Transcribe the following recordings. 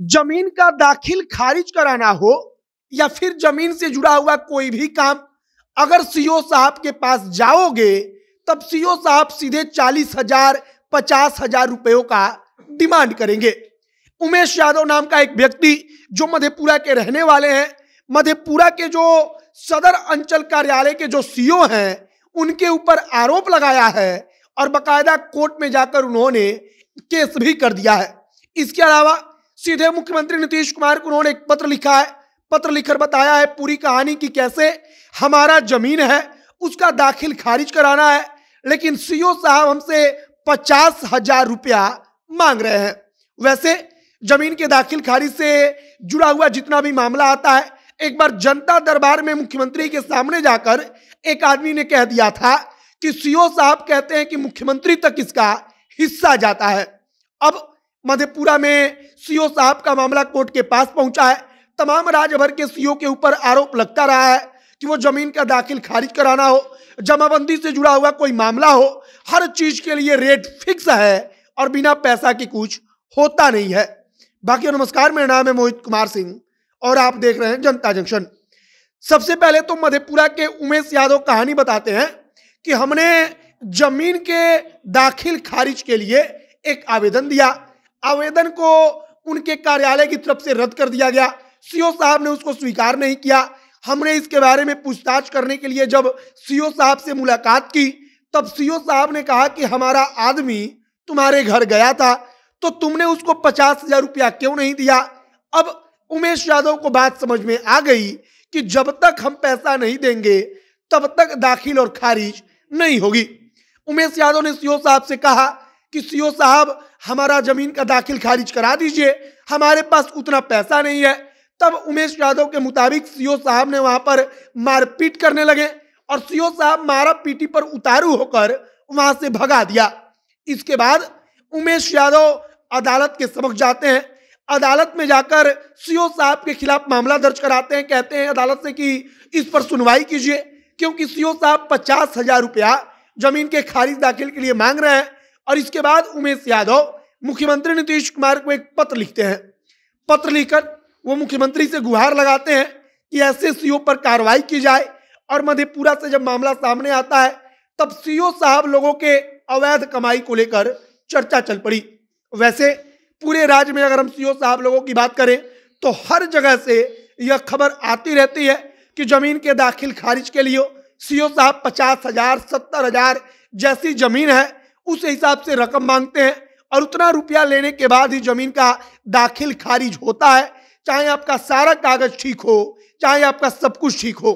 जमीन का दाखिल खारिज कराना हो या फिर जमीन से जुड़ा हुआ कोई भी काम, अगर सीओ साहब के पास जाओगे तब सीओ साहब सीधे 40,000 50,000 रुपयों का डिमांड करेंगे। उमेश यादव नाम का एक व्यक्ति जो मधेपुरा के रहने वाले हैं, मधेपुरा के जो सदर अंचल कार्यालय के जो सीओ हैं उनके ऊपर आरोप लगाया है और बकायदा कोर्ट में जाकर उन्होंने केस भी कर दिया है। इसके अलावा सीधे मुख्यमंत्री नीतीश कुमार को उन्होंने एक पत्र लिखा है। पत्र लिखकर बताया है पूरी कहानी की कैसे हमारा जमीन है उसका दाखिल खारिज कराना है, लेकिन सीओ साहब हमसे 50,000 रुपया मांग रहे हैं। वैसे जमीन के दाखिल खारिज से जुड़ा हुआ जितना भी मामला आता है, एक बार जनता दरबार में मुख्यमंत्री के सामने जाकर एक आदमी ने कह दिया था कि सीओ साहब कहते हैं कि मुख्यमंत्री तक इसका हिस्सा जाता है। अब मधेपुरा में सीओ साहब का मामला कोर्ट के पास पहुंचा है। तमाम राज्य भर के सीओ के ऊपर आरोप लगता रहा है कि वो जमीन का दाखिल खारिज कराना हो, जमाबंदी से जुड़ा हुआ कोई मामला हो, हर चीज के लिए रेट फिक्स है और बिना पैसा की कुछ होता नहीं है। बाकी नमस्कार, मेरा नाम है मोहित कुमार सिंह और आप देख रहे हैं जनता जंक्शन। सबसे पहले तो मधेपुरा के उमेश यादव कहानी बताते हैं कि हमने जमीन के दाखिल खारिज के लिए एक आवेदन दिया। आवेदन को उनके कार्यालय की तरफ से रद्द कर दिया गया। सीओ साहब ने उसको स्वीकार नहीं किया। हमने इसके बारे में पूछताछ करने के लिए जब सीओ साहब से मुलाकात की तब सीओ साहब ने कहा कि हमारा आदमी तुम्हारे घर गया था तो तुमने उसको 50,000 रुपया क्यों नहीं दिया। अब उमेश यादव को बात समझ में आ गई कि जब तक हम पैसा नहीं देंगे तब तक दाखिल और खारिज नहीं होगी। उमेश यादव ने सीओ साहब से कहा कि सीओ साहब हमारा जमीन का दाखिल खारिज करा दीजिए, हमारे पास उतना पैसा नहीं है। तब उमेश यादव के मुताबिक सीओ साहब ने वहां पर मारपीट करने लगे और सीओ साहब मारा पीटी पर उतारू होकर वहां से भगा दिया। इसके बाद उमेश यादव अदालत के समक्ष जाते हैं। अदालत में जाकर सीओ साहब के खिलाफ मामला दर्ज कराते हैं। कहते हैं अदालत से कि इस पर सुनवाई कीजिए, क्योंकि सीओ साहब 50,000 रुपया जमीन के खारिज दाखिल के लिए मांग रहे हैं। और इसके बाद उमेश यादव मुख्यमंत्री नीतीश कुमार को एक पत्र लिखते हैं। पत्र लिखकर वो मुख्यमंत्री से गुहार लगाते हैं कि ऐसे सीओ पर कार्रवाई की जाए। और मधेपुरा से जब मामला सामने आता है तब सीओ साहब लोगों के अवैध कमाई को लेकर चर्चा चल पड़ी। वैसे पूरे राज्य में अगर हम सीओ साहब लोगों की बात करें तो हर जगह से यह खबर आती रहती है कि जमीन के दाखिल खारिज के लिए सीओ साहब 50,000 70,000 जैसी जमीन है उस हिसाब से रकम मांगते हैं और उतना रुपया लेने के बाद ही जमीन का दाखिल खारिज होता है, चाहे आपका सारा कागज ठीक हो, चाहे आपका सब कुछ ठीक हो।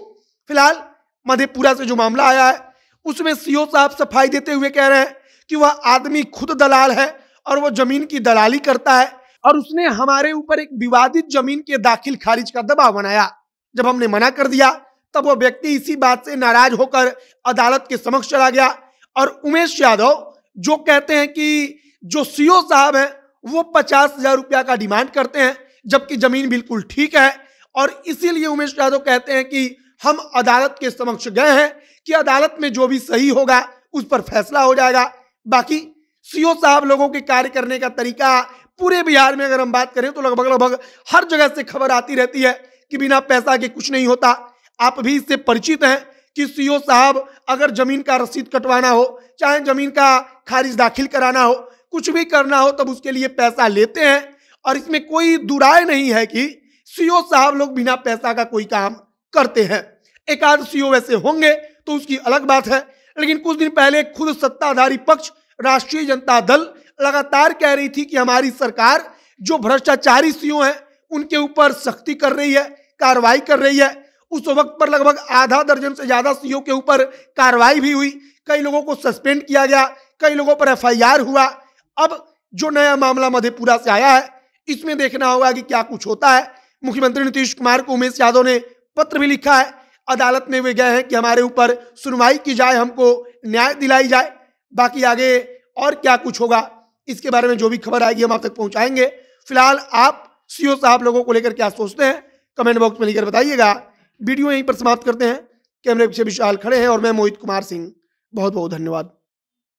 फिलहाल मधेपुरा से जो मामला आया है उसमें सीओ साहब सफाई देते हुए कह रहे हैं कि वह आदमी खुद दलाल है और वो जमीन की दलाली करता है और उसने हमारे ऊपर एक विवादित जमीन के दाखिल खारिज का दबाव बनाया। जब हमने मना कर दिया तब वो व्यक्ति इसी बात से नाराज होकर अदालत के समक्ष चला गया। और उमेश यादव जो कहते हैं कि जो सीओ साहब हैं वो 50,000 रुपया का डिमांड करते हैं, जबकि जमीन बिल्कुल ठीक है। और इसीलिए उमेश यादव कहते हैं कि हम अदालत के समक्ष गए हैं कि अदालत में जो भी सही होगा उस पर फैसला हो जाएगा। बाकी सीओ साहब लोगों के कार्य करने का तरीका पूरे बिहार में अगर हम बात करें तो लगभग हर जगह से खबर आती रहती है कि बिना पैसा के कुछ नहीं होता। आप भी इससे परिचित हैं कि सीओ साहब अगर जमीन का रसीद कटवाना हो, चाहे जमीन का खारिज दाखिल कराना हो, कुछ भी करना हो तब उसके लिए पैसा लेते हैं। और इसमें कोई दुराय नहीं है कि सीओ साहब लोग बिना पैसा का कोई काम करते हैं। एक आध सीओ वैसे होंगे तो उसकी अलग बात है, लेकिन कुछ दिन पहले खुद सत्ताधारी पक्ष राष्ट्रीय जनता दल लगातार कह रही थी कि हमारी सरकार जो भ्रष्टाचारी सीओ हैं उनके ऊपर सख्ती कर रही है, कार्रवाई कर रही है। उस वक्त पर लगभग आधा दर्जन से ज्यादा सीओ के ऊपर कार्रवाई भी हुई, कई लोगों को सस्पेंड किया गया, कई लोगों पर एफआईआर हुआ। अब जो नया मामला मधेपुरा से आया है इसमें देखना होगा कि क्या कुछ होता है। मुख्यमंत्री नीतीश कुमार को उमेश यादव ने पत्र भी लिखा है, अदालत में वे गए हैं कि हमारे ऊपर सुनवाई की जाए, हमको न्याय दिलाई जाए। बाकी आगे और क्या कुछ होगा इसके बारे में जो भी खबर आएगी हम आप तक पहुंचाएंगे। फिलहाल आप सीओ साहब लोगों को लेकर क्या सोचते हैं कमेंट बॉक्स में लिखकर बताइएगा। वीडियो यहीं पर समाप्त करते हैं। कैमरे पीछे विशाल खड़े हैं और मैं मोहित कुमार सिंह। बहुत बहुत धन्यवाद।